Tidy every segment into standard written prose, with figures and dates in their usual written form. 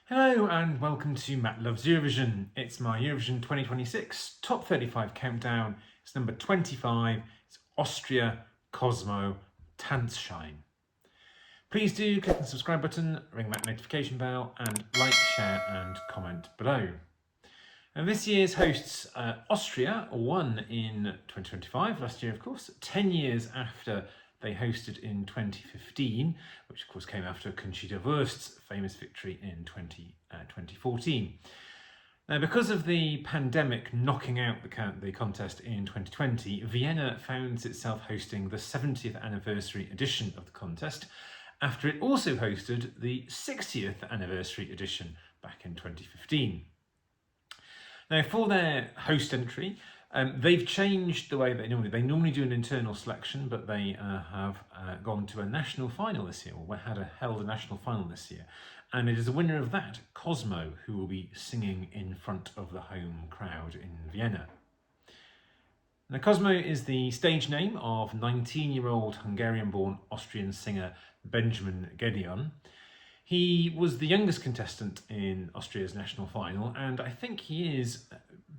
Hello and welcome to Matt Loves Eurovision. It's my Eurovision 2026 Top 35 countdown. It's number 25. It's Austria, COSMÓ, Tanzschein. Please do click the subscribe button, ring that notification bell, and like, share, and comment below. And this year's hosts, Austria, won in 2025, last year of course, 10 years after they hosted in 2015, which of course came after Conchita famous victory in 2014. Now, because of the pandemic knocking out the contest in 2020, Vienna found itself hosting the 70th anniversary edition of the contest, after it also hosted the 60th anniversary edition back in 2015. Now, for their host entry, they've changed the way they normally do an internal selection, but they have gone to a national final this year, or held a national final this year. And it is the winner of that, COSMÓ, who will be singing in front of the home crowd in Vienna. Now, COSMÓ is the stage name of 19-year-old Hungarian-born Austrian singer Benjamin Gedeon. He was the youngest contestant in Austria's national final, and I think he is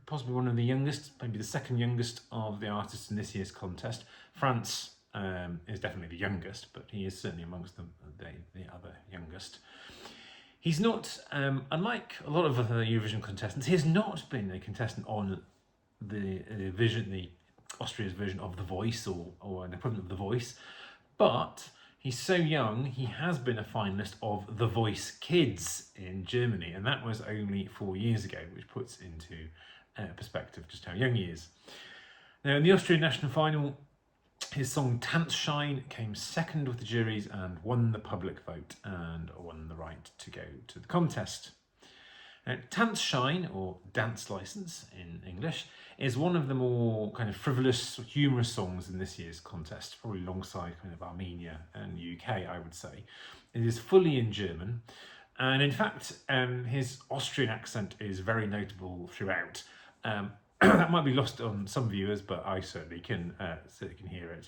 possibly one of the youngest, maybe the second youngest of the artists in this year's contest. France is definitely the youngest, but he is certainly amongst the other youngest. He's not, unlike a lot of other Eurovision contestants, he has not been a contestant on the Austria's version of The Voice or an equivalent of The Voice, but he's so young, he has been a finalist of The Voice Kids in Germany, and that was only 4 years ago, which puts into perspective just how young he is. Now, in the Austrian national final, his song Tanzschein came second with the juries and won the public vote and won the right to go to the contest. Now, Tanzschein, or Dance License in English, is one of the more kind of frivolous, humorous songs in this year's contest, probably alongside kind of Armenia and UK, I would say. It is fully in German, and in fact, his Austrian accent is very notable throughout. That might be lost on some viewers, but I certainly can hear it.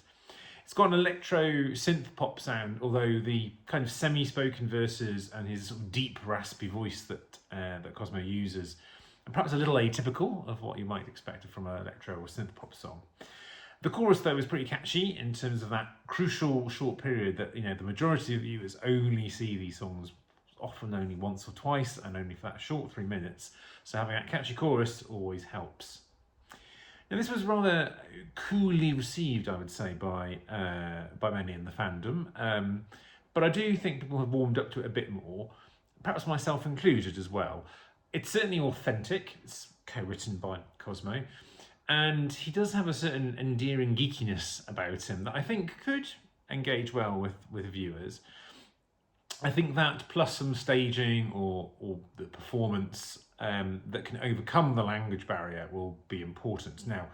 It's got an electro synth pop sound, although the kind of semi-spoken verses and his sort of deep raspy voice that COSMÓ uses are perhaps a little atypical of what you might expect from an electro or synth pop song. The chorus, though, is pretty catchy in terms of that crucial short period that the majority of viewers only see these songs often only once or twice and only for that short 3 minutes. So having that catchy chorus always helps. Now, this was rather coolly received, I would say, by many in the fandom, but I do think people have warmed up to it a bit more, perhaps myself included as well. It's certainly authentic. It's co-written by COSMÓ, and he does have a certain endearing geekiness about him that I think could engage well with viewers. I think that plus some staging or the performance that can overcome the language barrier will be important. Now,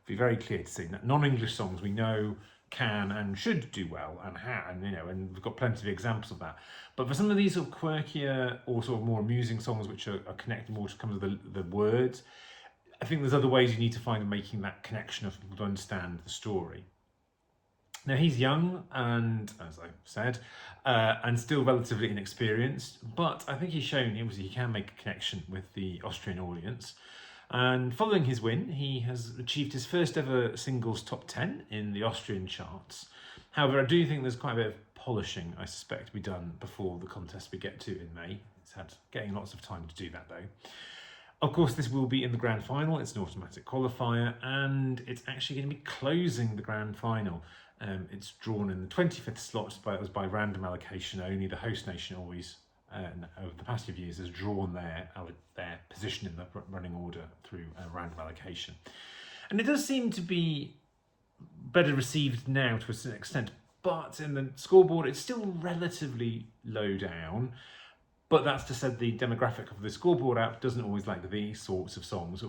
be very clear to say that non-English songs we know can and should do well and we've got plenty of examples of that. But for some of these sort of quirkier or sort of more amusing songs which are connected more to kind of the words, I think there's other ways you need to find making that connection of people to understand the story. Now, he's young and, as I said, and still relatively inexperienced, but I think he's shown obviously he can make a connection with the Austrian audience. And following his win, he has achieved his first ever singles top 10 in the Austrian charts. However, I do think there's quite a bit of polishing, I suspect, to be done before the contest we get to in May. It's getting lots of time to do that, though. Of course, this will be in the grand final. It's an automatic qualifier, and it's actually going to be closing the grand final. It's drawn in the 25th slot, but it was by random allocation only. The host nation always, over the past few years, has drawn their position in the running order through random allocation. And it does seem to be better received now to a certain extent, but in the scoreboard, it's still relatively low down. But that's to say, the demographic of the scoreboard app doesn't always like these sorts of songs.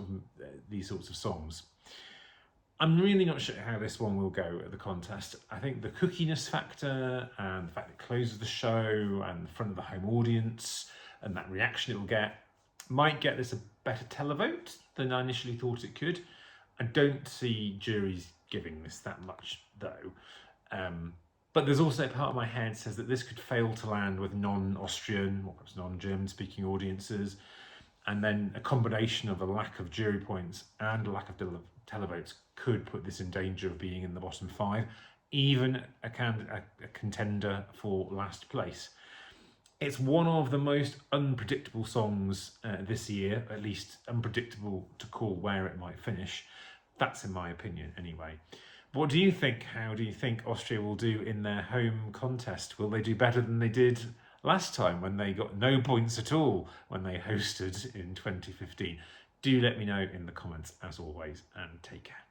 I'm really not sure how this one will go at the contest. I think the cookiness factor and the fact it closes the show and the front of the home audience and that reaction it will get might get this a better televote than I initially thought it could. I don't see juries giving this that much, though. But there's also a part of my head says that this could fail to land with non-Austrian or perhaps non-German speaking audiences, and then a combination of a lack of jury points and a lack of televotes could put this in danger of being in the bottom 5, even a contender for last place. It's one of the most unpredictable songs this year, at least unpredictable to call where it might finish. That's in my opinion anyway. What do you think? How do you think Austria will do in their home contest? Will they do better than they did last time when they got no points at all when they hosted in 2015? Do let me know in the comments as always, and take care.